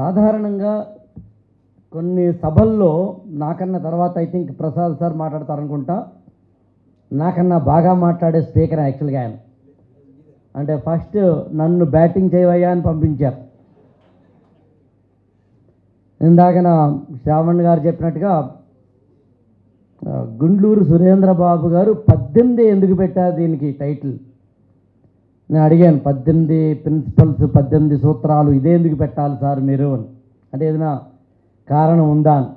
సాధారణంగా కొన్ని సభల్లో నాకన్నా తర్వాత ఐ థింక్ ప్రసాద్ సార్ మాట్లాడతారనుకుంటా, నాకన్నా బాగా మాట్లాడే స్పీకర్ యాక్చువల్గా ఆయన. అంటే ఫస్ట్ నన్ను బ్యాటింగ్ చేయవయ్యా అని పంపించారు. ఇందాకన శ్రావణ్ గారు చెప్పినట్టుగా గుండ్లూరు సురేంద్రబాబు గారు 18 ఎందుకు పెట్టారు దీనికి టైటిల్? నేను అడిగాను, 18 ప్రిన్సిపల్స్, 18 సూత్రాలు ఇదే ఎందుకు పెట్టాలి సార్ మీరు అని. అంటే ఏదైనా కారణం ఉందా అని.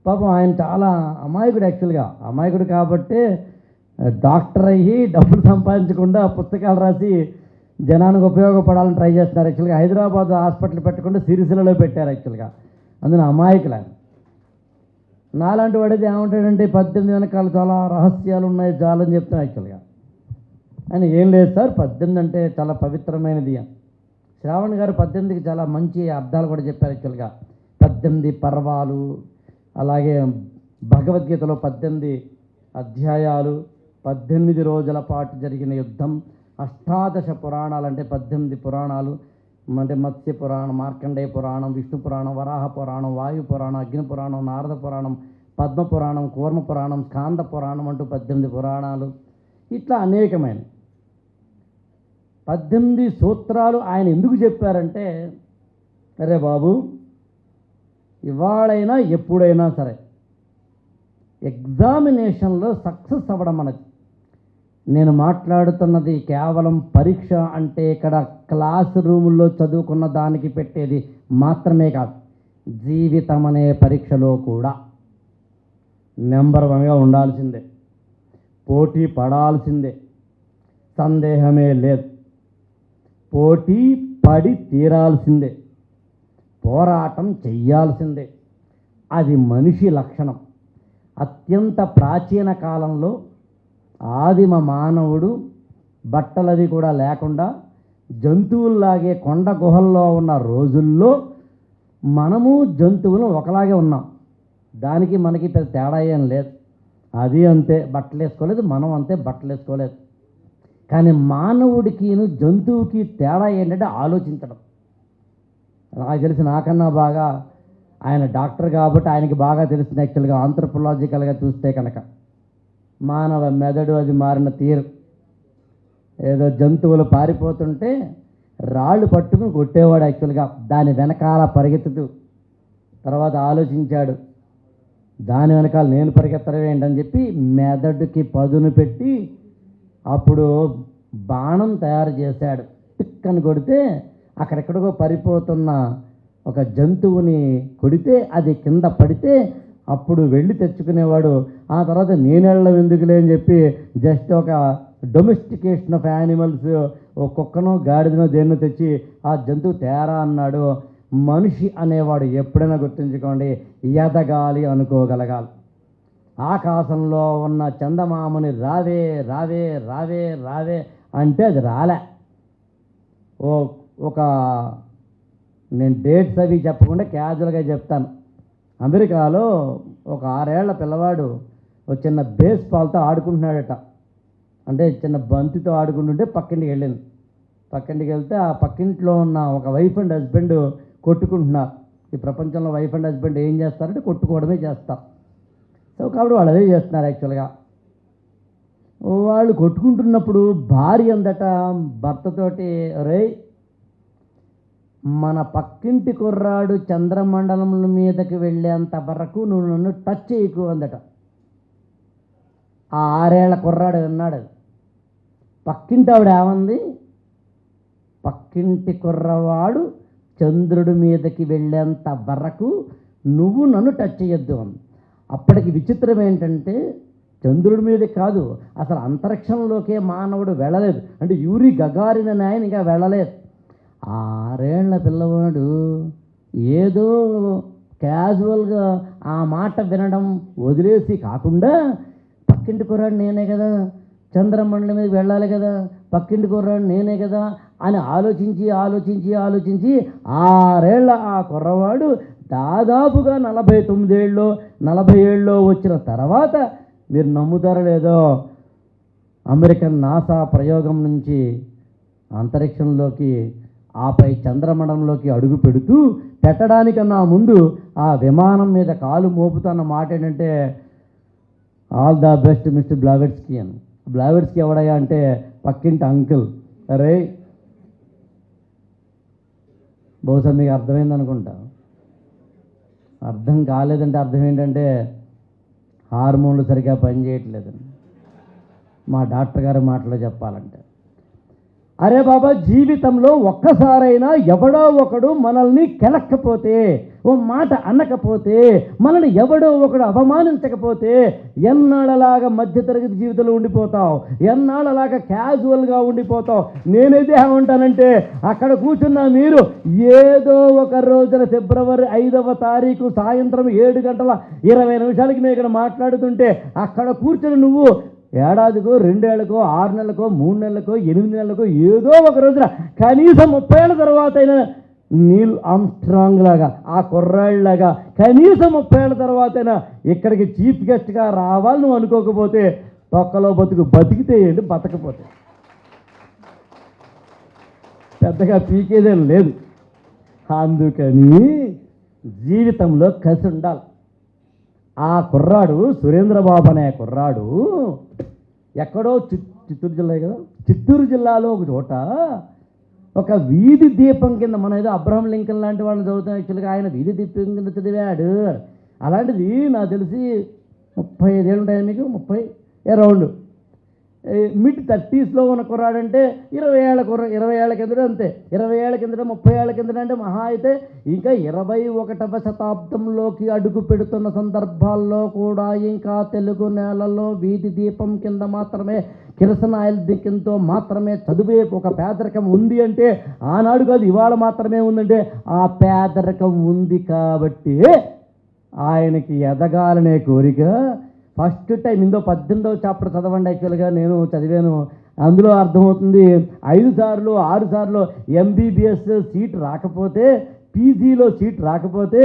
పాపం ఆయన చాలా అమాయకుడు, యాక్చువల్గా అమాయకుడు కాబట్టే డాక్టర్ అయ్యి డబ్బులు సంపాదించకుండా పుస్తకాలు రాసి జనానికి ఉపయోగపడాలని ట్రై చేస్తున్నారు. యాక్చువల్గా హైదరాబాద్ హాస్పిటల్ పెట్టకుండా సిరిసిల్లలో పెట్టారు యాక్చువల్గా. అందులో అమాయకులు ఆయన. నాలాంటి వాడితే ఏమంటాడంటే 18 వెనకాల చాలా రహస్యాలు ఉన్నాయి చాలని చెప్తాను యాక్చువల్గా. ఆయన ఏం లేదు సార్, 18 అంటే చాలా పవిత్రమైనది అని. శ్రావణ్ గారు 18కి చాలా మంచి అర్థాలు కూడా చెప్పారు యాక్చువల్గా. 18 పర్వాలు, అలాగే భగవద్గీతలో 18 అధ్యాయాలు, 18 రోజుల పాటు జరిగిన యుద్ధం, అష్టాదశ పురాణాలు అంటే 18 పురాణాలు అంటే మత్స్య పురాణం, మార్కండేయ పురాణం, విష్ణు పురాణం, వరాహ పురాణం, వాయు పురాణం, అగ్ని పురాణం, నారద పురాణం, పద్మ పురాణం, కూర్మ పురాణం, స్కాంద పురాణం అంటూ 18 పురాణాలు, ఇట్లా అనేకమైన 18 సూత్రాలు ఆయన ఎందుకు చెప్పారంటే, అరే బాబు, ఇవాళైనా ఎప్పుడైనా సరే ఎగ్జామినేషన్లో సక్సెస్ అవ్వడం అనేది, నేను మాట్లాడుతున్నది కేవలం పరీక్ష అంటే ఇక్కడ క్లాస్ రూముల్లో చదువుకున్న దానికి పెట్టేది మాత్రమే కాదు, జీవితం అనే పరీక్షలో కూడా నెంబర్ 1గా ఉండాల్సిందే, పోటీ పడాల్సిందే, సందేహమే లేదు. పోటీ పడి తీరాల్సిందే, పోరాటం చెయ్యాల్సిందే. అది మనిషి లక్షణం. అత్యంత ప్రాచీన కాలంలో ఆదిమ మానవుడు బట్టలవి కూడా లేకుండా జంతువుల్లాగే కొండ గుహల్లో ఉన్న రోజుల్లో మనము జంతువులు ఒకలాగే ఉన్నాం. దానికి మనకి పెద్ద తేడా ఏం లేదు. అది అంతే బట్టలు వేసుకోలేదు, మనం అంతే బట్టలు వేసుకోలేదు. కానీ మానవుడికి జంతువుకి తేడా ఏంటంటే ఆలోచించడం. నాకు తెలిసి నాకన్నా బాగా ఆయన డాక్టర్ కాబట్టి ఆయనకి బాగా తెలుస్తుంది యాక్చువల్గా. ఆంథ్రోపోలాజికల్గా చూస్తే కనుక మానవ మెదడు అది మారిన తీరు. ఏదో జంతువులు పారిపోతుంటే రాళ్ళు పట్టుకుని కొట్టేవాడు యాక్చువల్గా, దాని వెనకాల పరిగెత్తుతూ. తర్వాత ఆలోచించాడు, దాని వెనకాల నేను పరిగెత్తడం ఏంటని చెప్పి మెదడుకి పదును పెట్టి అప్పుడు బాణం తయారు చేశాడు. టిక్కని కొడితే అక్కడెక్కడికో పరిపోతున్న ఒక జంతువుని కొడితే అది కింద పడితే అప్పుడు వెళ్ళి తెచ్చుకునేవాడు. ఆ తర్వాత నేనెళ్ళం ఎందుకులే అని చెప్పి జస్ట్ ఒక డొమెస్టికేషన్ ఆఫ్ యానిమల్స్, ఒక కుక్కనో గాడిదనో దేన్నో తెచ్చి ఆ జంతువు తేరా అన్నాడు. మనిషి అనేవాడు ఎప్పుడైనా గుర్తుంచుకోండి, ఎదగాలి, అనుకోగలగాలి. ఆకాశంలో ఉన్న చందమామని రావే రావే రావే రావే అంటే అది రాలే. ఒక నేను డేట్స్ అవి చెప్పకుండా క్యాజువల్గా చెప్తాను. అమెరికాలో ఒక 6 ఏళ్ల పిల్లవాడు ఒక చిన్న బేస్ బాల్తో ఆడుకుంటున్నాడట. అంటే చిన్న బంతితో ఆడుకుంటుంటే పక్కింటికి వెళ్ళింది. పక్కింటికి వెళ్తే ఆ పక్కింట్లో ఉన్న ఒక వైఫ్ అండ్ హస్బెండ్ కొట్టుకుంటున్నారు. ఈ ప్రపంచంలో వైఫ్ అండ్ హస్బెండ్ ఏం చేస్తారంటే కొట్టుకోవడమే చేస్తారు. సో కాబట్టి వాళ్ళు అదే చేస్తున్నారు యాక్చువల్గా. వాళ్ళు కొట్టుకుంటున్నప్పుడు భార్య అందట భర్తతోటి, రే మన పక్కింటి కుర్రాడు చంద్రమండలం మీదకి వెళ్ళేంత వరకు నువ్వు నన్ను టచ్ చేయకు అందట. ఆ 6 ఏళ్ల కుర్రాడు విన్నాడు. పక్కింటి ఆవిడ ఏమంది, పక్కింటి కుర్రవాడు చంద్రుడి మీదకి వెళ్ళేంత వరకు నువ్వు నన్ను టచ్ చేయొద్దు అంది. అప్పటికి విచిత్రం ఏంటంటే చంద్రుడి మీద కాదు, అసలు అంతరిక్షంలోకే మానవుడు వెళ్ళలేదు. అంటే యూరి గగారిన్ అనే ఆయన ఇంకా వెళ్ళలేదు. 6 ఏళ్ల పిల్లవాడు ఏదో క్యాజువల్గా ఆ మాట వినడం వదిలేసి కాకుండా, పక్కింటి కుర్రాడు నేనే కదా, చంద్రమండలం మీద వెళ్ళాలి కదా, పక్కింటి కుర్రాడు నేనే కదా అని ఆలోచించి ఆలోచించి ఆలోచించి 6 ఏళ్ల ఆ కుర్రవాడు దాదాపుగా 49 ఏళ్ళలో వచ్చిన తర్వాత, మీరు నమ్ముతారో లేదో, అమెరికన్ నాసా ప్రయోగం నుంచి అంతరిక్షంలోకి ఆపై చంద్రమండలంలోకి అడుగు పెడుతూ పెట్టడానికన్నా ముందు ఆ విమానం మీద కాలు మోపుతున్న మాట ఏంటంటే all the best mister Blavatsky అని. బ్లావెట్స్కి ఎవడయ్యా అంటే పక్కింటి అంకుల్. అరే బహుశా మీకు అర్థమైంది అనుకుంటా. అర్థం కాలేదంటే అర్థం ఏంటంటే హార్మోన్లు సరిగ్గా పనిచేయట్లేదని మా డాక్టర్ గారి మాటలో చెప్పాలంటే. అరే బాబా, జీవితంలో ఒక్కసారైనా ఎవడో ఒకడు మనల్ని కెలక్కపోతే, ఓ మాట అనకపోతే, మనల్ని ఎవడో ఒకడు అవమానించకపోతే ఎన్నాళ్ళలాగా మధ్యతరగతి జీవితంలో ఉండిపోతావు, ఎన్నాళ్ళలాగా క్యాజువల్గా ఉండిపోతావు. నేనైతే ఏమంటానంటే అక్కడ కూర్చున్న మీరు ఏదో ఒక రోజున ఫిబ్రవరి 5వ తారీఖు సాయంత్రం 7:20 మేము ఇక్కడ మాట్లాడుతుంటే అక్కడ కూర్చొని నువ్వు ఏడాదికో 2 ఏళ్ళకో 6 నెలలకో 3 నెలలకో 8 నెలలకో ఏదో ఒక రోజున కనీసం 30 ఏళ్ళ తర్వాత అయినా నీల్ ఆమ్స్ట్రాంగ్ లాగా ఆ కుర్రాళ్ళలాగా కనీసం 30 ఏళ్ళ తర్వాత అయినా ఇక్కడికి చీఫ్ గెస్ట్గా రావాలి నువ్వు అనుకోకపోతే తొక్కలో బతికితే ఏంటి, బతకపోతే పెద్దగా పీకేదేం లేదు. అందుకని జీవితంలో కసి ఉండాలి. ఆ కుర్రాడు సురేంద్రబాబు అనే కుర్రాడు ఎక్కడో చిత్తూరు జిల్లా కదా, చిత్తూరు జిల్లాలో ఒక చోట ఒక వీధి దీపం కింద, మనం ఏదో అబ్రహం లింకన్ లాంటి వాళ్ళని చదువుతాం, యాక్చువల్గా ఆయన వీధి దీపం కింద చదివాడు. అలాంటిది నాకు తెలిసి 35 ఏళ్ళు ఉంటాయి మీకు, 30 అరౌండ్ మిడ్ 30స్లో ఉన్న కుర్రాడంటే 20 ఏళ్ళ కిందట అంతే, 20 ఏళ్ళ కిందట 30 ఏళ్ళ కిందట అంటే మహా అయితే ఇంకా 21వ శతాబ్దంలోకి అడుగు పెడుతున్న సందర్భాల్లో కూడా ఇంకా తెలుగు నేలలో వీధి దీపం కింద మాత్రమే కిరసన ఆయిల్ దిక్కంతో మాత్రమే చదువే ఒక పేదరికం ఉంది అంటే ఆనాడు కాదు ఇవాళ మాత్రమే ఉందంటే ఆ పేదరికం ఉంది కాబట్టి ఆయనకి ఎదగాలనే కోరిక. ఫస్ట్ టైం 18వ చాప్టర్ చదవండి, యాక్చువల్గా నేను చదివాను, అందులో అర్థమవుతుంది 5 సార్లు 6 సార్లు ఎంబీబీఎస్ సీట్ రాకపోతే, పీజీలో సీట్ రాకపోతే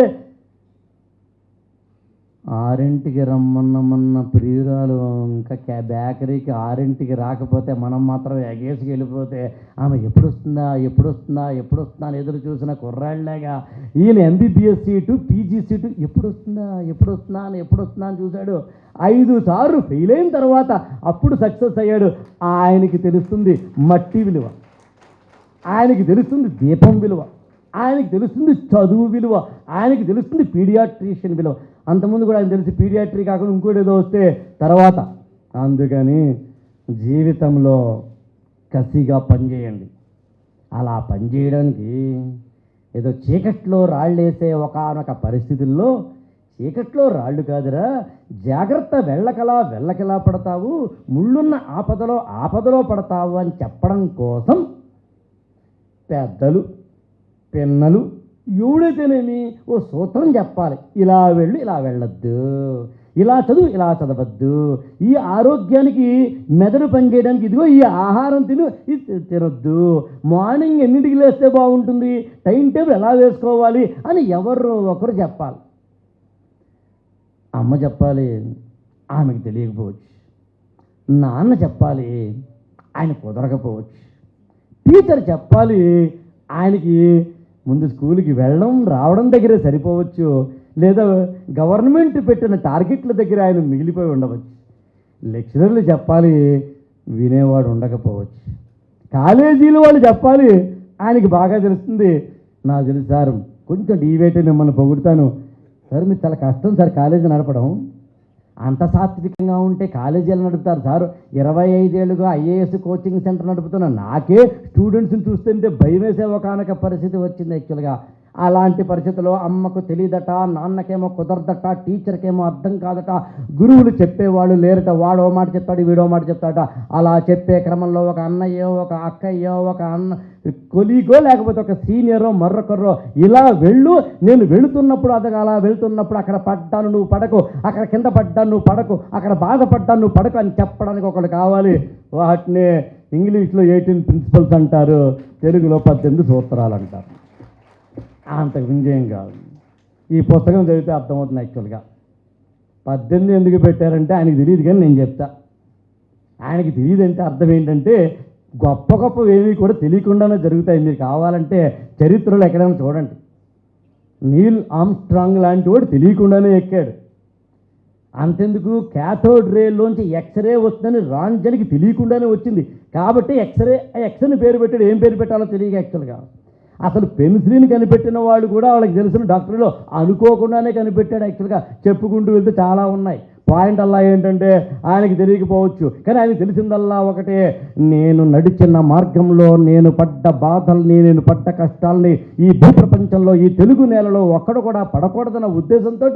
6ంటికి రమ్మన్న ప్రియురాలు ఇంకా బేకరీకి 6ంటికి రాకపోతే మనం మాత్రం ఎగేసుకు వెళ్ళిపోతే ఆమె ఎప్పుడు వస్తుందా అని ఎదురు చూసిన కుర్రాళ్ళగా ఈయన ఎంబీబీఎస్ సీటు పీజీ సీటు ఎప్పుడు వస్తుందా అని చూశాడు. 5 సార్లు ఫెయిల్ అయిన తర్వాత అప్పుడు సక్సెస్ అయ్యాడు. ఆయనకి తెలుస్తుంది మట్టి విలువ, ఆయనకి తెలుస్తుంది దీపం విలువ, ఆయనకి తెలుస్తుంది చదువు విలువ, ఆయనకి తెలుస్తుంది పీడియాట్రిషియన్ విలువ. అంతకుముందు కూడా ఆయన తెలిసి పీడియాట్రీ కాకుండా ఇంకోటి ఏదో వస్తే తర్వాత. అందుకని జీవితంలో కసిగా పనిచేయండి. అలా పనిచేయడానికి ఏదో చీకట్లో రాళ్ళేసే ఒకానొక పరిస్థితుల్లో చీకట్లో రాళ్ళు కాదురా, జాగ్రత్త, వెళ్ళకలా పడతావు, ముళ్ళున్న ఆపదలో పడతావు అని చెప్పడం కోసం పెద్దలు పిన్నలు ఎవడైతేనేమి ఓ సూత్రం చెప్పాలి. ఇలా వెళ్ళు, ఇలా వెళ్ళొద్దు, ఇలా చదువు, ఇలా చదవద్దు, ఈ ఆరోగ్యానికి మెదడు పనిచేయడానికి ఇదిగో ఈ ఆహారం తిను, ఇది తినొద్దు, మార్నింగ్ ఎన్నింటికి లేస్తే బాగుంటుంది, టైం టేబుల్ ఎలా వేసుకోవాలి అని ఎవరు ఒకరు చెప్పాలి. అమ్మ చెప్పాలి, ఆమెకు తెలియకపోవచ్చు. నాన్న చెప్పాలి, ఆయన కుదరకపోవచ్చు. టీచర్ చెప్పాలి, ఆయనకి ముందు స్కూల్కి వెళ్ళడం రావడం దగ్గరే సరిపోవచ్చు, లేదా గవర్నమెంట్ పెట్టిన టార్గెట్ల దగ్గర ఆయన మిగిలిపోయి ఉండవచ్చు. లెక్చరర్లు చెప్పాలి, వినేవాడు ఉండకపోవచ్చు. కాలేజీలు వాళ్ళు చెప్పాలి, ఆయనకి బాగా తెలుస్తుంది. నాకు తెలుసు సార్, కొంచెం డీవేట్ మిమ్మల్ని పొగుడుతాను సార్, మీరు చాలా కష్టం సార్ కాలేజీ నడపడం, అంత సాత్వికంగా ఉంటే కాలేజీలు నడుపుతారు సార్. 25 ఏళ్ళుగా ఐఏఎస్ కోచింగ్ సెంటర్ నడుపుతున్న నాకే స్టూడెంట్స్ని చూస్తుంటే భయం వేసే ఒకనొక పరిస్థితి వచ్చింది. యాక్చువల్గా అలాంటి పరిస్థితుల్లో అమ్మకు తెలియదట, నాన్నకేమో కుదరదట, టీచర్కేమో అర్థం కాదట, గురువులు చెప్పేవాళ్ళు లేరట, వాడో మాట చెప్తాడు, వీడో మాట చెప్తాడట. అలా చెప్పే క్రమంలో ఒక అన్నయ్యో, ఒక అక్కయ్యో, ఒక కొలీగో, లేకపోతే ఒక సీనియరో, మరొకరో ఇలా వెళ్ళు, నేను వెళుతున్నప్పుడు అలా వెళుతున్నప్పుడు అక్కడ పడ్డాను నువ్వు పడకు, అక్కడ కింద పడ్డాను నువ్వు పడకు, అక్కడ బాధపడ్డాను నువ్వు పడకు అని చెప్పడానికి ఒకడు కావాలి. వాటిని ఇంగ్లీష్లో 18 ప్రిన్సిపల్స్ అంటారు, తెలుగులో 18 సూత్రాలు అంటారు. అంతకు మించేం కాదు. ఈ పుస్తకం చదివితే అర్థమవుతుంది. యాక్చువల్గా 18 ఎందుకు పెట్టారంటే ఆయనకి తెలియదు, కానీ నేను చెప్తా. ఆయనకి తెలియదంటే అర్థం ఏంటంటే గొప్ప గొప్ప ఏవి కూడా తెలియకుండానే జరుగుతాయి. మీరు కావాలంటే చరిత్రలో ఎక్కడైనా చూడండి. నీల్ ఆమ్స్ట్రాంగ్ లాంటి వాడు తెలియకుండానే ఎక్కాడు. అంతెందుకు, క్యాథోడ్ రేలోంచి ఎక్స్రే వస్తుందని రాంజన్కి తెలియకుండానే వచ్చింది కాబట్టి ఎక్స్ని పేరు పెట్టాడు. ఏం పేరు పెట్టాలో తెలియక యాక్చువల్గా. అసలు పెన్సిలిన్ కనిపెట్టిన వాళ్ళు కూడా వాళ్ళకి తెలిసిన డాక్టర్లు అనుకోకుండానే కనిపెట్టాడు. యాక్చువల్గా చెప్పుకుంటూ వెళ్తే చాలా ఉన్నాయి. పాయింట్ అలా ఏంటంటే ఆయనకి తెలియకపోవచ్చు, కానీ ఆయనకి తెలిసిందల్లా ఒకటే, నేను నడిచిన మార్గంలో నేను పడ్డ బాధల్ని, నేను పడ్డ కష్టాలని ఈ భూప్రపంచంలో ఈ తెలుగు నేలలో ఒక్కడు కూడా పడకూడదన్న ఉద్దేశంతో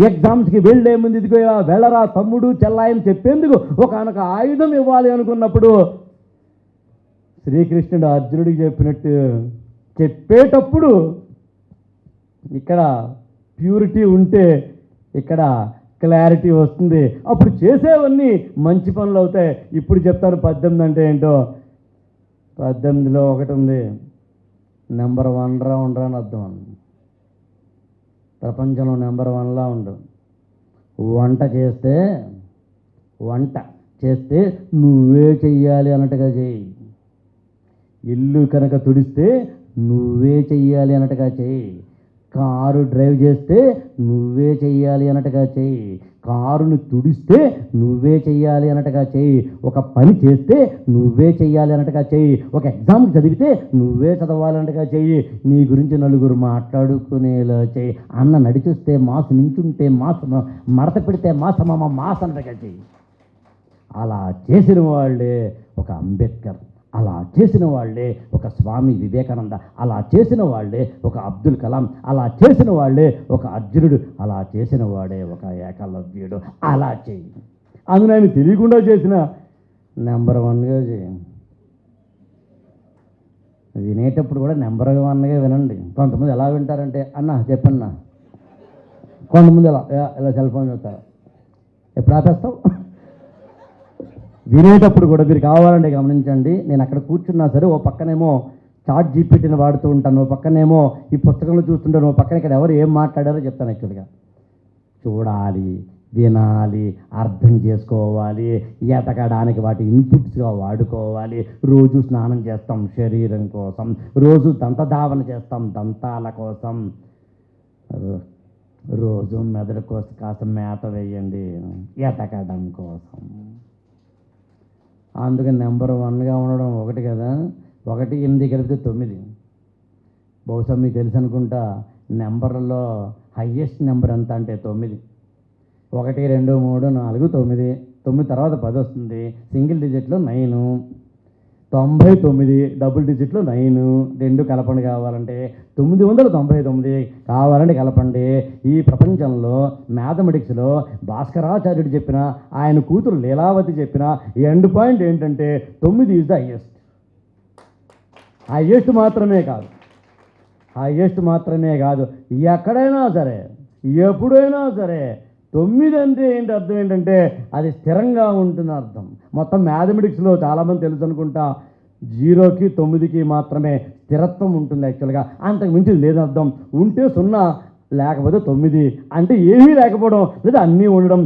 ఎగ్జామ్స్కి వెళ్ళే ముందు ఇదిగో వెళ్ళరా తమ్ముడు చెల్లాయని చెప్పేందుకు ఒక ఆయుధం ఇవ్వాలి అనుకున్నప్పుడు శ్రీకృష్ణుడు అర్జునుడికి చెప్పినట్టు చెప్పేటప్పుడు ఇక్కడ ప్యూరిటీ ఉంటే ఇక్కడ క్లారిటీ వస్తుంది. అప్పుడు చేసేవన్నీ మంచి పనులు అవుతాయి. ఇప్పుడు చెప్తాను 18 అంటే ఏంటో. 18లో ఒకటి ఉంది, నెంబర్ 1 రా ఉండరా అని అర్థం. ప్రపంచంలో నెంబర్ 1లా ఉండు. వంట చేస్తే నువ్వే చెయ్యాలి అన్నట్టుగా చెయ్యి. ఇల్లు కనుక తుడిస్తే నువ్వే చెయ్యాలి అన్నట్టుగా చెయ్యి. కారు డ్రైవ్ చేస్తే నువ్వే చెయ్యాలి అన్నట్టుగా చెయ్యి. కారుని తుడిస్తే నువ్వే చెయ్యాలి అన్నట్టుగా చెయ్యి. ఒక పని చేస్తే నువ్వే చెయ్యాలి అన్నట్టుగా చెయ్యి. ఒక ఎగ్జామ్ చదివితే నువ్వే చదవాలి అన్నట్టుగా చెయ్యి. నీ గురించి నలుగురు మాట్లాడుకునేలా చెయ్యి. అన్న నడిచొస్తే మాసు, నించుంటే మాసు, మడత పెడితే మాసమమ్మ మాస్ అన్నట్టుగా చెయ్యి. అలా చేసిన వాళ్ళే ఒక అంబేద్కర్, అలా చేసిన వాళ్ళే ఒక స్వామి వివేకానంద, అలా చేసిన వాళ్ళే ఒక అబ్దుల్ కలాం, అలా చేసిన వాళ్ళే ఒక అర్జునుడు, అలా చేసిన వాడే ఒక ఏకలవ్యుడు. అలా చేయి. అందులో ఆయన తెలియకుండా చేసిన నెంబర్ 1గా చేయి. వినేటప్పుడు కూడా నెంబర్ 1గా వినండి. కొంతమంది ఎలా వింటారంటే, అన్న చెప్పన్నా, కొంతమంది ఇలా సెల్ ఫోన్ చూస్తారు. ఎప్పుడు ఆపేస్తావు? వినేటప్పుడు కూడా మీరు కావాలంటే గమనించండి. నేను అక్కడ కూర్చున్నా సరే ఓ పక్కనేమో చాట్ జీపీటీని వాడుతూ ఉంటాను, ఓ పక్కనేమో ఈ పుస్తకంలో చూస్తుంటాను, ఓ పక్కన ఇక్కడ ఎవరు ఏం మాట్లాడారో చెప్తాను. యాక్చువల్గా చూడాలి, వినాలి, అర్థం చేసుకోవాలి, ఎతకడానికి వాటి ఇన్పుట్స్గా వాడుకోవాలి. రోజు స్నానం చేస్తాం శరీరం కోసం, రోజు దంతధావన చేస్తాం దంతాల కోసం, రోజు మెదడు కోసం కాస్త మేత వేయండి ఎతకడం కోసం. అందుకని నెంబర్ 1గా ఉండడం ఒకటి కదా. 1, 8 కలిపితే 9. బహుశా మీకు తెలుసు అనుకుంటా, నెంబర్లో హయ్యెస్ట్ నెంబర్ ఎంత అంటే 9. 1, 2, 3, 4, 9. 9 తర్వాత 10 వస్తుంది. సింగిల్ డిజిట్లో 9. 99 డబుల్ డిజిట్లో 9. 2 కలపండి కావాలంటే 999 కావాలంటే కలపండి. ఈ ప్రపంచంలో మ్యాథమెటిక్స్లో భాస్కరాచార్యుడు చెప్పిన, ఆయన కూతురు లీలావతి చెప్పిన ఎండ్ పాయింట్ ఏంటంటే 9 ఈజ్ ద హైయెస్ట్. హైయెస్ట్ మాత్రమే కాదు ఎక్కడైనా సరే ఎప్పుడైనా సరే 9 అంటే ఏంటి అర్థం ఏంటంటే అది స్థిరంగా ఉంటుంది అర్థం. మొత్తం మ్యాథమెటిక్స్లో చాలామంది తెలుసు అనుకుంటా, 0కి 9కి మాత్రమే స్థిరత్వం ఉంటుంది. యాక్చువల్గా అంతకు మించి లేదర్థం. ఉంటే 0 లేకపోతే 9 అంటే ఏమీ లేకపోవడం లేదా అన్నీ ఉండడం.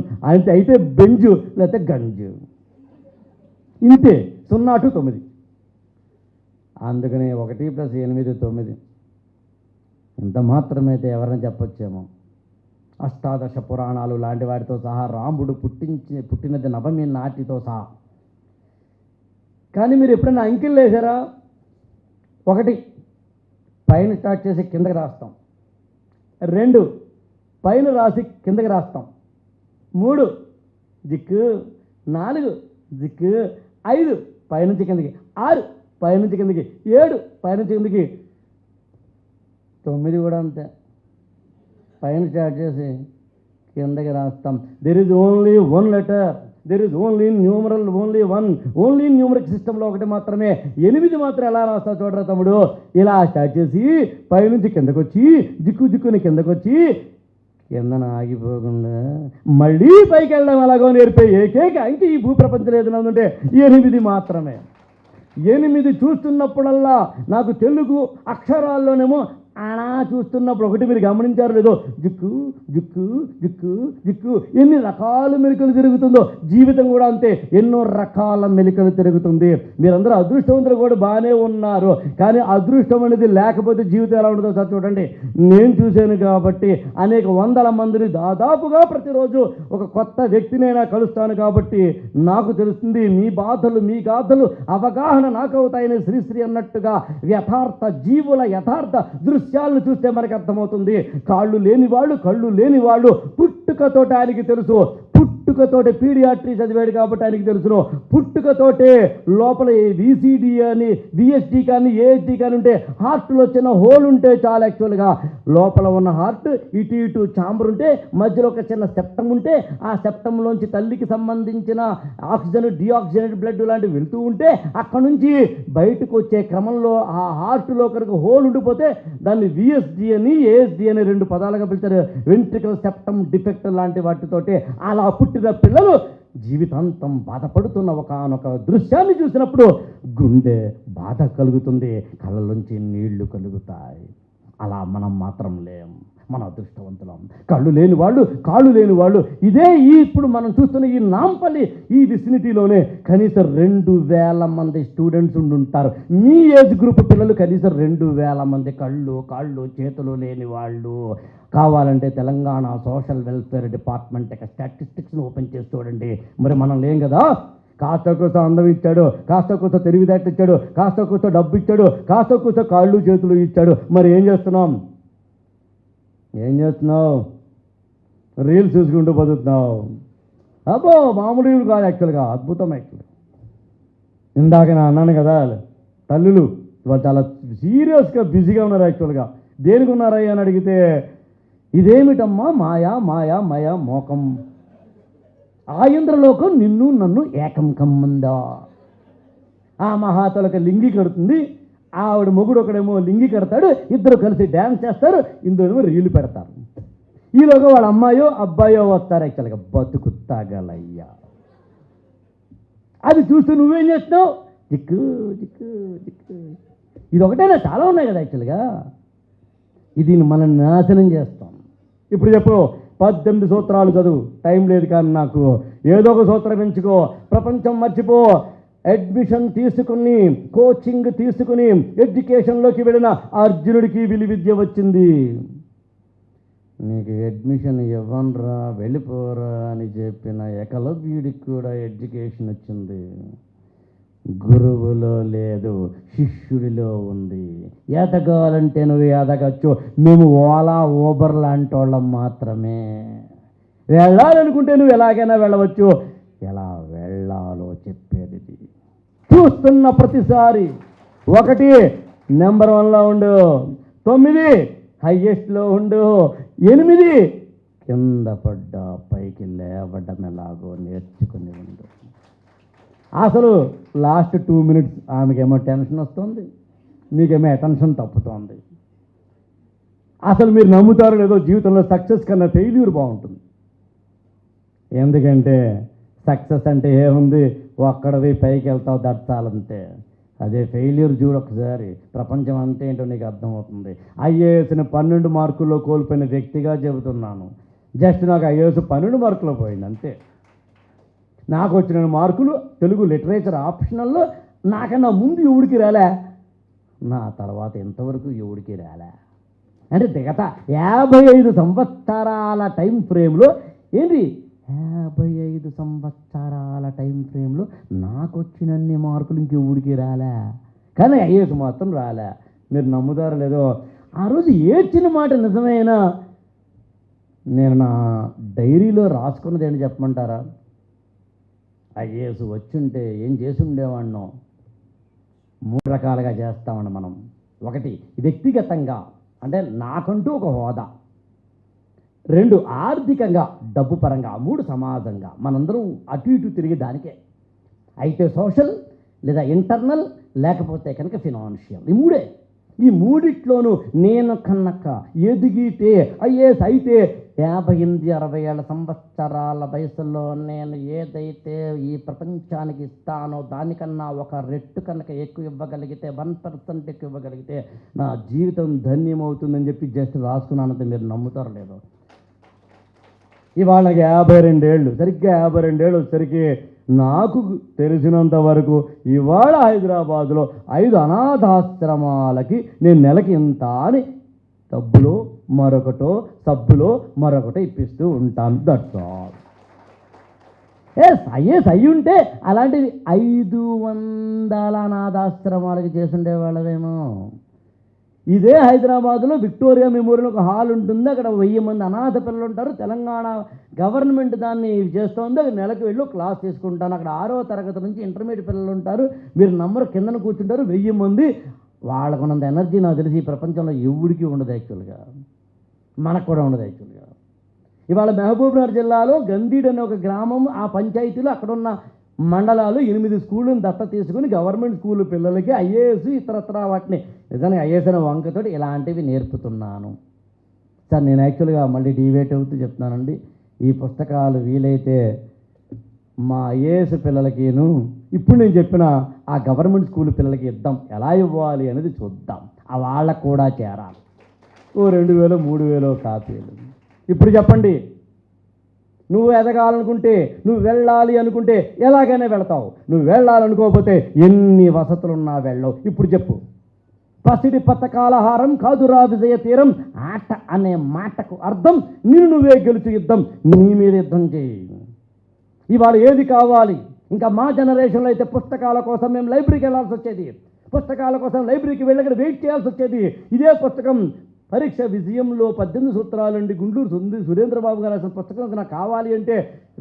అయితే బెంజు లేకపోతే గంజు, ఇంతే 0 to 9. అందుకని 1 + 8 9. ఇంత మాత్రమైతే ఎవరైనా చెప్పొచ్చేమో. అష్టాదశ పురాణాలు లాంటి వాటితో సహా రాముడు పుట్టినది నవమి నాటితో సహా. కానీ మీరు ఎప్పుడైనా అంకెలు వేసారా? 1 పైన స్టార్ట్ చేసి కిందకి రాస్తాం, 2 పైన రాసి కిందకి రాస్తాం, 3 దిక్కు, 4 దిక్కు, 5 పైనుంచి కిందకి, 6 పైనుంచి కిందకి, 7 పైనుంచి కిందకి, 9 కూడా అంతే పైన స్టార్ట్ చేసి కిందకి రాస్తాం. There is only 1 letter, there is only numeral, only numeric సిస్టంలో 1 మాత్రమే. 8 మాత్రం ఎలా రాస్తావు చూడరా తమ్ముడు. ఇలా స్టార్ట్ చేసి పైనుంచి కిందకు వచ్చి దిక్కుని కిందకు వచ్చి కిందన ఆగిపోకుండా మళ్ళీ పైకి వెళ్ళడం ఎలాగో నేర్పే ఏకైక అంకె ఈ భూప్రపంచం ఏదైనా ఉందంటే 8 మాత్రమే. 8 చూస్తున్నప్పుడల్లా నాకు తెలుగు అక్షరాల్లోనేమో అలా చూస్తున్నప్పుడు ఒకటి మీరు గమనించారు లేదో, జిక్కు జిక్కు జిక్కు జిక్కు ఎన్ని రకాల మెలికలు తిరుగుతుందో, జీవితం కూడా అంతే, ఎన్నో రకాల మెలికలు తిరుగుతుంది. మీరందరూ అదృష్టవంతులు కూడా బాగానే ఉన్నారు, కానీ అదృష్టం అనేది లేకపోతే జీవితం ఎలా ఉంటుందో సార్ చూడండి. నేను చూశాను కాబట్టి అనేక వందల మందిని దాదాపుగా ప్రతిరోజు ఒక కొత్త వ్యక్తినైనా కలుస్తాను కాబట్టి నాకు తెలుస్తుంది మీ బాధలు మీ గాథలు అవగాహన నాకు అవుతాయని శ్రీశ్రీ అన్నట్టుగా యథార్థ జీవుల యథార్థ దృశ్యాలను చూస్తే మనకు అర్థమవుతుంది. కాళ్ళు లేని వాళ్ళు కళ్ళు లేని వాళ్ళు పుట్టుకతోటి ఆయనకి తెలుసు, పుట్టుకతోటి పీడియాట్రీ చదివాడు కాబట్టి ఆయనకి తెలుసును, పుట్టుకతోటే లోపల విసిడి అని విఎస్డి కానీ ఏఎస్డి కానీ ఉంటే హార్ట్లో చిన్న హోల్ ఉంటే చాలా, యాక్చువల్గా లోపల ఉన్న హార్ట్ ఇటు ఇటు ఛాంబర్ ఉంటే మధ్యలో ఒక చిన్న సెప్టమ్ ఉంటే ఆ సెప్టంలోంచి తల్లికి సంబంధించిన ఆక్సిజన్ డిఆక్సిజనేట్ బ్లడ్ లాంటివి వెళ్తూ ఉంటే అక్కడ నుంచి బయటకు వచ్చే క్రమంలో ఆ హార్ట్లో కనుక హోల్ ఉండిపోతే దాన్ని విఎస్డి అని ఏఎస్డి అని 2 పదాలుగా పిలిచారు, వెంట్రికల్ సెప్టమ్ డిఫెక్ట్ లాంటి వాటితోటి. అలా పుట్టిన పిల్లలు జీవితాంతం బాధపడుతున్న ఒకనొక దృశ్యాన్ని చూసినప్పుడు గుండె బాధ కలుగుతుంది, కళ్ళలోంచి నీళ్లు కలుగుతాయి. అలా మనం మాత్రం లేం, మన అదృష్టవంతులం. కళ్ళు లేని వాళ్ళు కాళ్ళు లేని వాళ్ళు ఇదే ఇప్పుడు మనం చూస్తున్న ఈ నాంపల్లి ఈ విసినిటీలోనే కనీసం 2000 మంది స్టూడెంట్స్ ఉండుంటారు. మీ ఏజ్ గ్రూప్ పిల్లలు కనీసం 2000 మంది కళ్ళు కాళ్ళు చేతులు లేని వాళ్ళు. కావాలంటే తెలంగాణ సోషల్ వెల్ఫేర్ డిపార్ట్మెంట్ యొక్క స్టాటిస్టిక్స్ని ఓపెన్ చేసి చూడండి. మరి మనం లేం కదా. కాస్త కూస్త అందం ఇచ్చాడు, కాస్త కూస్త తెలివితేటలు ఇచ్చాడు, కాస్త కూస్త డబ్బు ఇచ్చాడు, కాస్త కూస్త కాళ్ళు చేతులు ఇచ్చాడు. మరి ఏం చేస్తున్నావు? రీల్స్ చూసుకుంటూ బతుకుతున్నావు. అబ్బో మామూలు రీల్ కాదు, యాక్చువల్గా అద్భుతం. యాక్చువల్గా ఇందాక నేను అన్నాను కదా, తల్లులు వాళ్ళు చాలా సీరియస్గా బిజీగా ఉన్నారు. యాక్చువల్గా దేనికి ఉన్నారయ్యా అని అడిగితే ఇదేమిటమ్మా మాయా మాయా మాయా మోకం, ఆ ఇంద్రలోకం నిన్ను నన్ను ఏకం కమ్మందా. ఆ మహాతలకు లింగి కడుతుంది, ఆవిడ మొగుడు ఒకడేమో లింగి కడతాడు, ఇద్దరు కలిసి డ్యాన్స్ చేస్తారు, ఇందులో రీలు పెడతారు. ఈలోగా వాళ్ళ అమ్మాయో అబ్బాయో వస్తారు. యాక్చువల్గా బతుకు తాగలయ్యా. అది చూస్తూ నువ్వేం చేస్తున్నావు? జిక్కు జిక్కు జిక్కు. ఇది ఒకటేనా, చాలా ఉన్నాయి కదా. యాక్చువల్గా ఇది మనం నాశనం చేస్తాం. ఇప్పుడు చెప్పు, 18 సూత్రాలు చదువు, టైం లేదు కానీ నాకు ఏదో ఒక సూత్రం ఎంచుకో, ప్రపంచం మర్చిపో. అడ్మిషన్ తీసుకుని కోచింగ్ తీసుకుని ఎడ్యుకేషన్లోకి వెళ్ళిన అర్జునుడికి విలువిద్య వచ్చింది. నీకు అడ్మిషన్ ఇవ్వనరా వెళ్ళిపోరా అని చెప్పిన ఏకలవ్యుడికి కూడా ఎడ్యుకేషన్ వచ్చింది. గురువులో లేదు, శిష్యుడిలో ఉంది. ఎదగాలంటే నువ్వు ఎదగచ్చు. మేము ఓలా ఊబర్ లాంటి వాళ్ళం మాత్రమే. వెళ్ళాలనుకుంటే నువ్వు ఎలాగైనా వెళ్ళవచ్చు. ఎలా వెళ్ళాలో చెప్పేది చూస్తున్న ప్రతిసారి. 1 నెంబర్ 1లో ఉండు, 9 హైయెస్ట్లో ఉండు, 8 కింద పడ్డా పైకి లేవడం ఎలాగో నేర్చుకుని ఉండు. అసలు లాస్ట్ 2 మినిట్స్ ఆమెకేమో టెన్షన్ వస్తుంది, మీకేమో అటెన్షన్ తప్పుతోంది. అసలు మీరు నమ్ముతారో లేదో, జీవితంలో సక్సెస్ కన్నా ఫెయిల్యూర్ బాగుంటుంది. ఎందుకంటే సక్సెస్ అంటే ఏముంది, ఒక్కడవి పైకి వెళ్తావు దట్టాలంటే. అదే ఫెయిల్యూర్ చూడు ఒకసారి, ప్రపంచం అంతే ఏంటో నీకు అర్థమవుతుంది. ఐఏఎస్ని 12 మార్కుల్లో కోల్పోయిన వ్యక్తిగా చెబుతున్నాను. జస్ట్ నాకు ఐఏఎస్ 12 మార్కుల్లో పోయింది అంతే. నాకు వచ్చిన మార్కులు తెలుగు లిటరేచర్ ఆప్షనల్లో నాకన్నా ముందు ఎవడికి రాలే, నా తర్వాత ఎంతవరకు ఎవడికి రాలే. అంటే గత 55 సంవత్సరాల టైం ఫ్రేమ్లో ఏంటి, 55 సంవత్సరాల టైం ఫ్రేమ్లో నాకు వచ్చినన్ని మార్కులు ఇంకెవడికి రాలే, కానీ ఐఏఎస్ మాత్రం రాలే. మీరు నమ్ముతారో లేదో, ఆ రోజు ఏడ్చిన మాట నిజమైనా నేను నా డైరీలో రాసుకున్నది ఏంటి చెప్పమంటారా? ఐఏఎస్ వచ్చుంటే ఏం చేసి ఉండేవాడినో 3 రకాలుగా చేస్తామండి మనం. 1 వ్యక్తిగతంగా, అంటే నాకంటూ ఒక హోదా. 2 ఆర్థికంగా, డబ్బు పరంగా. 3 సమాజంగా. మనందరం అటు ఇటు తిరిగి దానికే. అయితే సోషల్ లేదా ఇంటర్నల్, లేకపోతే కనుక ఫినాన్షియల్. ఈ 3 ఈ 3ట్లోనూ నేను కన్నక్క ఎదిగితే ఐఏఎస్ అయితే 58-60 సంవత్సరాల వయసులో నేను ఏదైతే ఈ ప్రపంచానికి ఇస్తానో దానికన్నా ఒక రెట్టు కనుక ఎక్కువ ఇవ్వగలిగితే 1% ఎక్కువ ఇవ్వగలిగితే నా జీవితం ధన్యమవుతుందని చెప్పి జస్ట్ రాసుకున్నానంటే మీరు నమ్ముతారో లేదో. ఇవాళ 52 ఏళ్ళు, సరిగ్గా 52 ఏళ్ళు వచ్చేసరికి నాకు తెలిసినంత వరకు ఇవాళ హైదరాబాదులో 5 అనాథాశ్రమాలకి నేను నెలకి ఇంత అని డబ్బులో మరొకటో సబ్బులో మరొకటో ఇప్పిస్తూ ఉంటాను. That's all. అయ్యి ఉంటే అలాంటివి 500 అనాథాశ్రమాలకి చేసుండేవాళ్ళవేమో. ఇదే హైదరాబాదులో విక్టోరియా మెమోరియల్ ఒక హాల్ ఉంటుంది, అక్కడ 1000 మంది అనాథ పిల్లలు ఉంటారు. తెలంగాణ గవర్నమెంట్ దాన్ని చేస్తోంది. నెలకు వెళ్ళి క్లాస్ తీసుకుంటాను. అక్కడ 6వ తరగతి నుంచి ఇంటర్మీడియట్ పిల్లలు ఉంటారు. మీరు నమ్మరు, కిందన కూర్చుంటారు 1000 మంది. వాళ్ళకున్నంత ఎనర్జీ నాకు తెలిసి ఈ ప్రపంచంలో ఎవరికి ఉండదు యాక్చువల్గా, మనకు కూడా ఉండదు యాక్చువల్గా. ఇవాళ మహబూబ్నగర్ జిల్లాలో గంధీడ్ అనే ఒక గ్రామం, ఆ పంచాయతీలో అక్కడున్న మండలాలు 8 స్కూళ్ళను దత్త తీసుకుని గవర్నమెంట్ స్కూల్ పిల్లలకి ఐఏఎస్ ఇతరత్ర వాటిని నిజంగా ఐఏఎస్ అనే వంకతోటి ఇలాంటివి నేర్పుతున్నాను. సార్ నేను యాక్చువల్గా మళ్ళీ డివేట్ అవుతూ చెప్తున్నానండి, ఈ పుస్తకాలు వీలైతే మా ఐఏఎస్ పిల్లలకిను ఇప్పుడు నేను చెప్పిన ఆ గవర్నమెంట్ స్కూల్ పిల్లలకి ఇద్దాం. ఎలా ఇవ్వాలి అనేది చూద్దాం. ఆ వాళ్ళకు కూడా చేరాలి. ఓ 2000 3000 కాపీలు. ఇప్పుడు చెప్పండి, నువ్వు ఎదగాలనుకుంటే, నువ్వు వెళ్ళాలి అనుకుంటే ఎలాగైనా వెళతావు. నువ్వు వెళ్ళాలనుకోకపోతే ఎన్ని వసతులున్నా వెళ్ళవు. ఇప్పుడు చెప్పు. పసిడి పతకాలహారం కాదురా విజయ తీరం. ఆట అనే మాటకు అర్థం నువ్వే గెలుచు యుద్ధం, నీ మీద యుద్ధం చేయి. ఇవాళ ఏది కావాలి? ఇంకా మా జనరేషన్లో అయితే పుస్తకాల కోసం మేము లైబ్రరీకి వెళ్ళాల్సి వచ్చేది. పుస్తకాల కోసం లైబ్రరీకి వెళ్ళి వెయిట్ చేయాల్సి వచ్చేది. ఇదే పుస్తకం పరీక్ష విజయంలో 18 సూత్రాలండి గుంటూరు సురేంద్రబాబు గారు రాసిన పుస్తకం నాకు కావాలి అంటే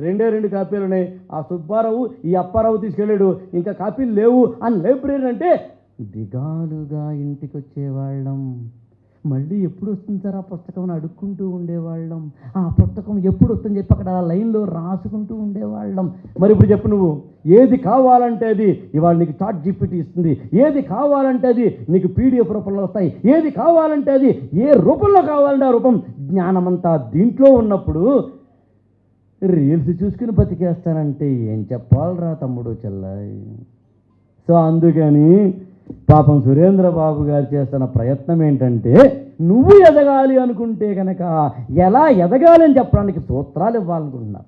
2 కాపీలు ఉన్నాయి. ఆ సుబ్బారావు ఈ అప్పారావు తీసుకెళ్ళాడు, ఇంకా కాపీలు లేవు అని లైబ్రరీ అంటే దిగాలుగా ఇంటికి వచ్చేవాళ్ళం. మళ్ళీ ఎప్పుడు వస్తుంది సార్ ఆ పుస్తకం అని అడుక్కుంటూ ఉండేవాళ్ళం. ఆ పుస్తకం ఎప్పుడు వస్తుందని చెప్పి అక్కడ లైన్లో రాసుకుంటూ ఉండేవాళ్ళం. మరి ఇప్పుడు చెప్పు, నువ్వు ఏది కావాలంటే అది ఇవాళ నీకు చాట్ జీపీటీ ఇస్తుంది. ఏది కావాలంటే అది నీకు పీడిఎఫ్ రూపంలో వస్తాయి. ఏది కావాలంటే అది ఏ రూపంలో కావాలంటే ఆ రూపం. జ్ఞానమంతా దీంట్లో ఉన్నప్పుడు రీల్స్ చూసుకుని బతికేస్తానంటే ఏం చెప్పాలరా తమ్ముడు చెల్లాయి. సో అందుకని పాపం సురేంద్రబాబు గారు చేస్తున్న ప్రయత్నం ఏంటంటే, నువ్వు ఎదగాలి అనుకుంటే కనుక ఎలా ఎదగాలి అని చెప్పడానికి సూత్రాలు ఇవ్వాలనుకుంటున్నారు.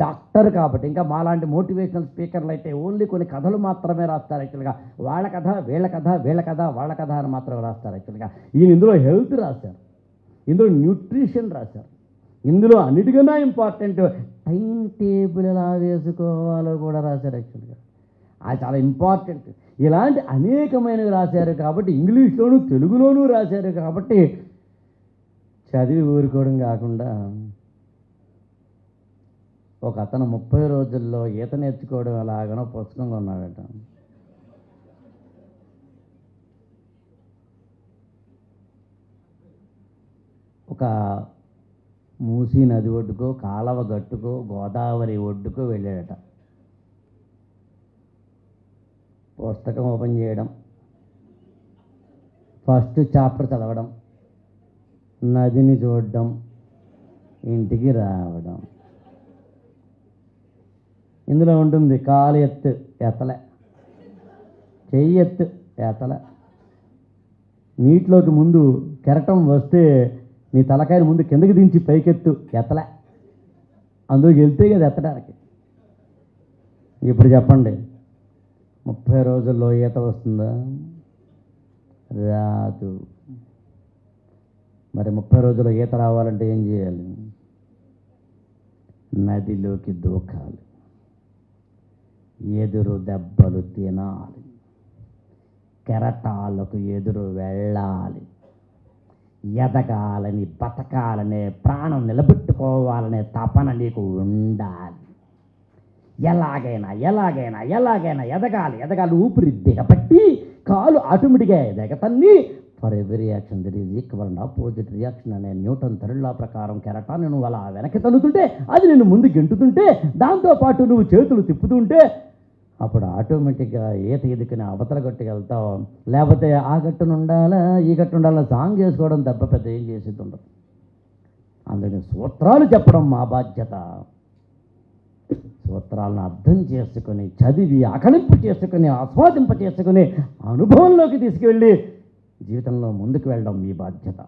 డాక్టర్ కాబట్టి ఇంకా మాలాంటి మోటివేషనల్ స్పీకర్లు అయితే ఓన్లీ కొన్ని కథలు మాత్రమే రాస్తారు యాక్చువల్గా. వాళ్ళ కథ వీళ్ళ కథ, వీళ్ళ కథ వాళ్ళ కథ అని మాత్రమే రాస్తారు యాక్చువల్గా. ఈయన ఇందులో హెల్త్ రాశారు, ఇందులో న్యూట్రిషన్ రాశారు, ఇందులో అన్నిటికన్నా ఇంపార్టెంట్ టైం టేబుల్ ఎలా వేసుకోవాలో కూడా రాశారు యాక్చువల్గా. అది చాలా ఇంపార్టెంట్. ఇలాంటి అనేకమైనవి రాశారు కాబట్టి, ఇంగ్లీష్లోనూ తెలుగులోనూ రాశారు కాబట్టి చదివి ఊరుకోవడం కాకుండా ఒక అతను 30 రోజుల్లో ఈత నేర్చుకోవడం ఎలాగనో పుస్తకం కొన్నాడట. ఒక మూసీ నది ఒడ్డుకో, కాలవ గట్టుకో, గోదావరి ఒడ్డుకో వెళ్ళాడట. పుస్తకం ఓపెన్ చేయడం, ఫస్ట్ చాప్టర్ చదవడం, నదిని చూడడం, ఇంటికి రావడం. ఇందులో ఉంటుంది కాలు ఎత్తు ఎత్తలే, చెయ్యి ఎత్తు ఎత్తలే, నీటిలోకి ముందు కెరటం వస్తే నీ తలకాయని ముందు కిందకి దించి పైకెత్తు ఎత్తలే, అందులోకి వెళ్తే కదా ఎత్తడానికి. ఇప్పుడు చెప్పండి, 30 రోజుల్లో ఈత వస్తుందా? రాదు. మరి 30 రోజుల్లో ఈత రావాలంటే ఏం చేయాలి? నదిలోకి దూకాలి, ఎదురు దెబ్బలు తినాలి, కెరటాలకు ఎదురు వెళ్ళాలి, ఎదగాలని బతకాలనే ప్రాణం నిలబెట్టుకోవాలనే తపన నీకు ఉండాలి. ఎలాగైనా ఎలాగైనా ఎలాగైనా ఎదగాలి. ఊపిరి దిగబట్టి కాలు ఆటోమేటిక్గా ఎదగతన్ని for every reaction there is equal and opposite reaction అనే న్యూటన్ థర్డ్ లా ప్రకారం కెరటాన్ని నువ్వు అలా వెనక్కి తన్నుతుంటే అది నిన్ను ముందు గెంటుతుంటే దాంతోపాటు నువ్వు చేతులు తిప్పుతుంటే అప్పుడు ఆటోమేటిక్గా ఈత ఎదుకుని అవతల గట్టుకు వెళ్తావు. లేకపోతే ఆ గట్టును ఉండాలా ఈ గట్టు ఉండాలా సాంగ్ చేసుకోవడం తప్ప పెద్ద ఏం చేసేది ఉండదు. అందుకని సూత్రాలు చెప్పడం మా బాధ్యత. సూత్రాలను అర్థం చేసుకొని, చదివి ఆకలింపు చేసుకొని, ఆస్వాదింప చేసుకుని, అనుభవంలోకి తీసుకువెళ్ళి జీవితంలో ముందుకు వెళ్ళడం మీ బాధ్యత.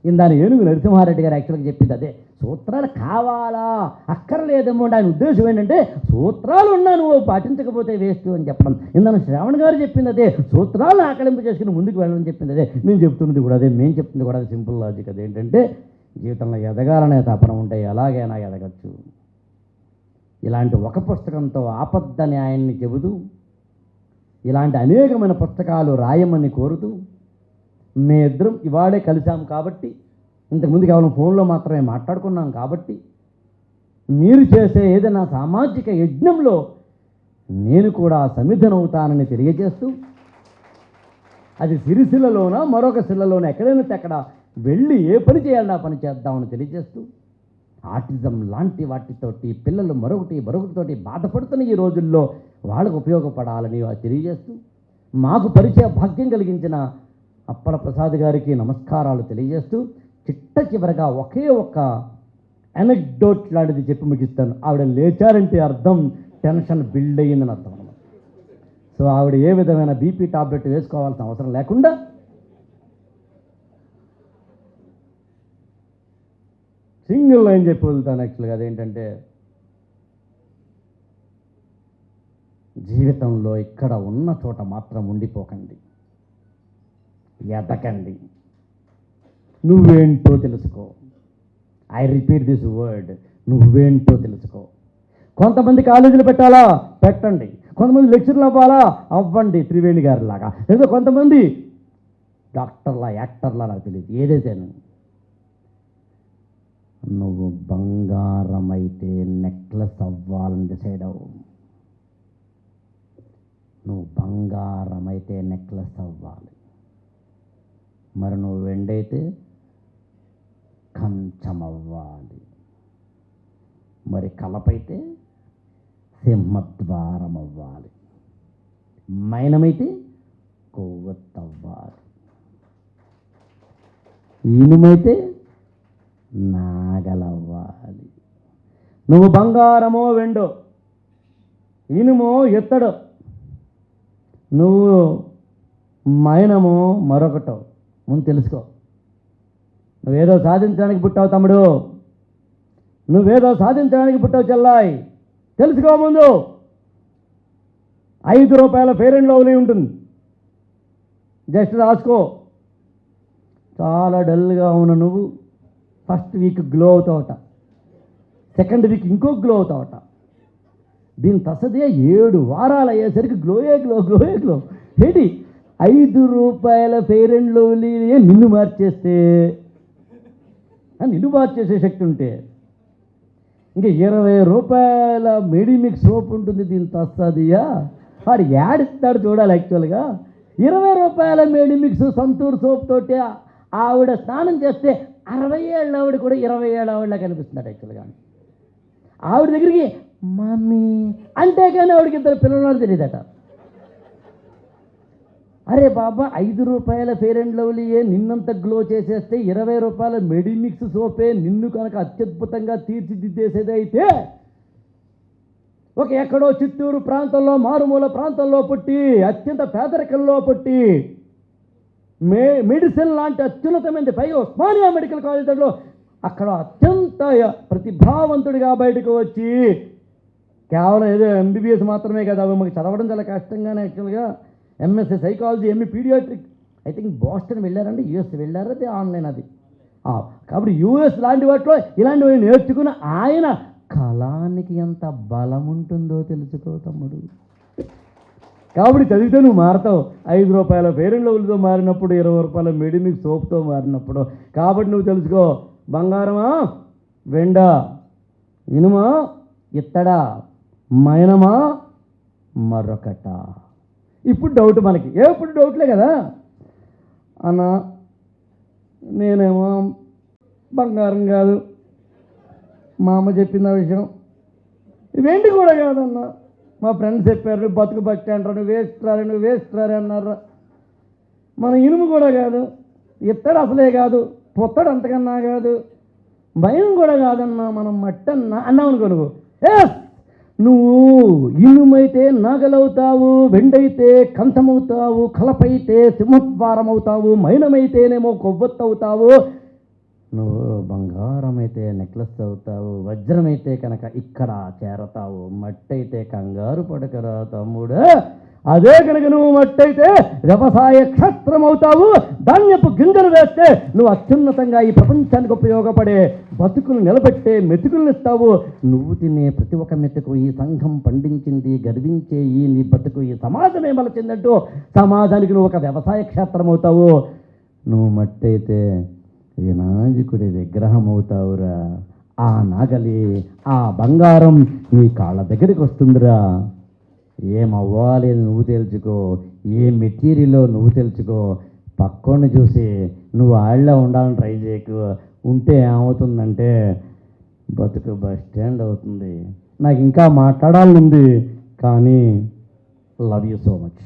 ఇందాని ఏనుగు నరసింహారెడ్డి గారు యాక్చువల్గా చెప్పింది అదే. సూత్రాలు కావాలా అక్కర్లేదేమో ఆయన ఉద్దేశం ఏంటంటే, సూత్రాలు ఉన్నా నువ్వు పాటించకపోతే వేస్ట్ అని చెప్పడం. ఇందాను శ్రావణ్ గారు చెప్పింది అదే, సూత్రాలను ఆకలింపు చేసుకుని ముందుకు వెళ్ళడం చెప్పింది అదే. నేను చెప్తున్నది కూడా అదే, మేము చెప్తుంది కూడా అదే. సింపుల్ లాజిక్ అదేంటంటే, జీవితంలో ఎదగాలనే తపన ఉంటే ఎలాగైనా ఎదగచ్చు. ఇలాంటి ఒక పుస్తకంతో ఆపద్ధ న్యాయాన్ని చెబుతూ, ఇలాంటి అనేకమైన పుస్తకాలు రాయమని కోరుతూ, మే ఇద్దరం ఇవాళే కలిసాం కాబట్టి, ఇంతకుముందు కేవలం ఫోన్లో మాత్రమే మాట్లాడుకున్నాం కాబట్టి, మీరు చేసే ఏదైనా సామాజిక యజ్ఞంలో నేను కూడా సమిధనవుతానని తెలియజేస్తూ, అది సిరిసిల్లలోనా మరొక శిల్లలోనా ఎక్కడైనా అక్కడ వెళ్ళి ఏ పని చేయాలన్నా పని చేద్దామని తెలియజేస్తూ, ఆటిజం లాంటి వాటితోటి పిల్లలు మరొకటితోటి బాధపడుతున్న ఈ రోజుల్లో వాళ్ళకు ఉపయోగపడాలని తెలియజేస్తూ, మాకు పరిచయ భాగ్యం కలిగించిన అప్పల ప్రసాద్ గారికి నమస్కారాలు తెలియజేస్తూ, చిట్ట చివరగా ఒకే ఒక్క అనెక్డోట్ లాంటిది చెప్పి ముగిస్తాను. ఆవిడ లేచారంటే అర్థం టెన్షన్ బిల్డ్ అయ్యిందని అర్థం అన్నమాట. సో ఆవిడ ఏ విధమైన బీపీ టాబ్లెట్ వేసుకోవాల్సిన అవసరం లేకుండా సింగిల్ లైన్ చెప్పి వదులుతాను. యాక్చువల్గా అదేంటంటే, జీవితంలో ఇక్కడ ఉన్న చోట మాత్రం ఉండిపోకండి, ఎదకండి, నువ్వేంటో తెలుసుకో. ఐ రిపీట్ దిస్ వర్డ్, నువ్వేంటో తెలుసుకో. కొంతమంది కాలేజీలు పెట్టాలా, పెట్టండి. కొంతమంది లెక్చర్లు అవ్వాలా, అవ్వండి, త్రివేణి గారి లాగా. లేదా కొంతమంది డాక్టర్లా, యాక్టర్లా, నాకు తెలియదు, ఏదైతే నువ్వు బంగారం అయితే నెక్లెస్ అవ్వాలని డిసైడ్ అవ్వు. నువ్వు బంగారం అయితే నెక్లెస్ అవ్వాలి. మరి నువ్వు వెండైతే కంచం అవ్వాలి. మరి కలపైతే సింహద్వారం అవ్వాలి. మైనమైతే కొవ్వొత్తవ్వాలి. ఇనుమైతే నాగలవ్వాలి. నువ్వు బంగారమో వెండో, ఇనుమో ఎత్తడో, నువ్వు మైనమో మరొకటో ముందు తెలుసుకో. నువ్వేదో సాధించడానికి పుట్టావు తమ్ముడు, నువ్వేదో సాధించడానికి పుట్టావు చెల్లాయి, తెలుసుకో. ముందు 5 రూపాయల ఫెయిర్ అండ్ లవ్లీ ఉంటుంది, జస్ట్ రాసుకో. చాలా డల్గా ఉన్న నువ్వు ఫస్ట్ వీక్ గ్లో అవుతావట, సెకండ్ వీక్ ఇంకో గ్లో అవుతావట. దీని తసదే 7 వారాలు అయ్యేసరికి గ్లోయే గ్లో. ఏంటి 5 రూపాయల ఫెయిర్ అండ్ లవ్లీ నిన్ను మార్చేస్తే, నిన్ను మార్చేసే శక్తి ఉంటే, ఇంకా 20 రూపాయల మెడిమిక్స్ సోప్ ఉంటుంది, దీని తస్తదియా వాడు యాడిస్తాడు చూడాలి. యాక్చువల్గా 20 రూపాయల మెడిమిక్స్ సంతూర్ సోప్ తోటి ఆవిడ స్నానం చేస్తే 60 ఏళ్ళ ఆవిడ కూడా 20 ఏళ్ళ ఆవిడలా కనిపిస్తున్నాడు. యాక్చువల్గా ఆవిడ దగ్గరికి మమ్మీ అంటే కానీ ఆవిడకి 2 పిల్లలు తెలియదట. అరే బాబా, 5 రూపాయల ఫెయిర్ అండ్ లవ్లీయే నిన్నంత గ్లో చేసేస్తే 20 రూపాయల మెడిమిక్స్ సోపే నిన్ను కనుక అత్యద్భుతంగా తీర్చిదిద్దేసేదైతే, ఒక ఎక్కడో చిత్తూరు ప్రాంతంలో మారుమూల ప్రాంతంలో పుట్టి, అత్యంత పేదరికంలో పుట్టి, మెడిసిన్ లాంటి అత్యున్నతమైనది పైగా ఉస్మానియా మెడికల్ కాలేజీలో అక్కడ అత్యంత ప్రతిభావంతుడిగా బయటకు వచ్చి, కేవలం ఏదో ఎంబీబీఎస్ మాత్రమే కదా, అవి మాకు చదవడం చాలా కష్టంగానే. యాక్చువల్గా MSc psychology, ME paediatric, I think Boston వెళ్ళారండి, యూఎస్ వెళ్ళారు, అది ఆన్లైన్ అది. కాబట్టి యూఎస్ లాంటి వాటిలో ఇలాంటివి నేర్చుకుని ఆయన కళానికి ఎంత బలం ఉంటుందో తెలుసుకో తమ్ముడు. కాబట్టి చదివితే నువ్వు మారతావు. 5 రూపాయల ఫెయిర్ అండ్ లవ్లీతో మారినప్పుడు, 20 రూపాయల మెడిమిక్స్ సోప్తో మారినప్పుడు. కాబట్టి నువ్వు తెలుసుకో, బంగారమా వెండా, ఇనుమా ఇత్తడా, మైనమా మరొకట. ఇప్పుడు డౌట్ మనకి, ఎప్పుడు డౌట్లే కదా అన్న. నేనేమో బంగారం కాదు, మా అమ్మ చెప్పిన విషయం, ఇవేంటి కూడా కాదన్నా, మా ఫ్రెండ్స్ చెప్పారు బతుకు బట్టి అంటారు, నువ్వు వేస్ట్ రారు అన్నారు. మన ఇనుము కూడా కాదు, ఇత్తడు అసలే కాదు, పొత్తడు అంతకన్నా కాదు, భయం కూడా కాదన్నా, మనం మట్టన్నా అన్నావు అనుకో నువ్వు. నువ్వు ఇనుమైతే నాగలవుతావు, వెండైతే కంఠమవుతావు, కలపైతే సింహద్వారం అవుతావు, మైనమైతేనేమో కొవ్వొత్తు అవుతావు, నువ్వు బంగారం అయితే నెక్లెస్ అవుతావు, వజ్రమైతే కనుక ఇక్కడ చేరతావు, మట్టి అయితే కంగారు పడకరా తమ్ముడు. అదే కనుక నువ్వు మట్టి అయితే వ్యవసాయ క్షేత్రం అవుతావు, ధాన్యపు గింజలు వేస్తే నువ్వు అత్యున్నతంగా ఈ ప్రపంచానికి ఉపయోగపడే బతుకులు నిలబెట్టే మెతుకులను ఇస్తావు. నువ్వు తినే ప్రతి ఒక్క మెతుకు ఈ సంఘం పండించింది, గర్వించే ఈ నీ బతుకు ఈ సమాజమే మలచిందంటూ సమాజానికి నువ్వు ఒక వ్యవసాయ క్షేత్రం అవుతావు. నువ్వు మట్టి అయితే వినాయకుడి విగ్రహం అవుతావురా. ఆ నాగలి, ఆ బంగారం నీ కాళ్ళ దగ్గరికి వస్తుందిరా. ఏమవ్వాలి నువ్వు తెలుసుకో, ఏ మెటీరియల్లో నువ్వు తెలుసుకో. పక్కోని చూసి నువ్వు ఆళ్ళ ఉండాలని ట్రై చేయకు. ఉంటే ఏమవుతుందంటే బతుకు బస్ స్టాండ్ అవుతుంది. నాకు ఇంకా మాట్లాడాలని ఉంది, కానీ లవ్ యూ సో మచ్.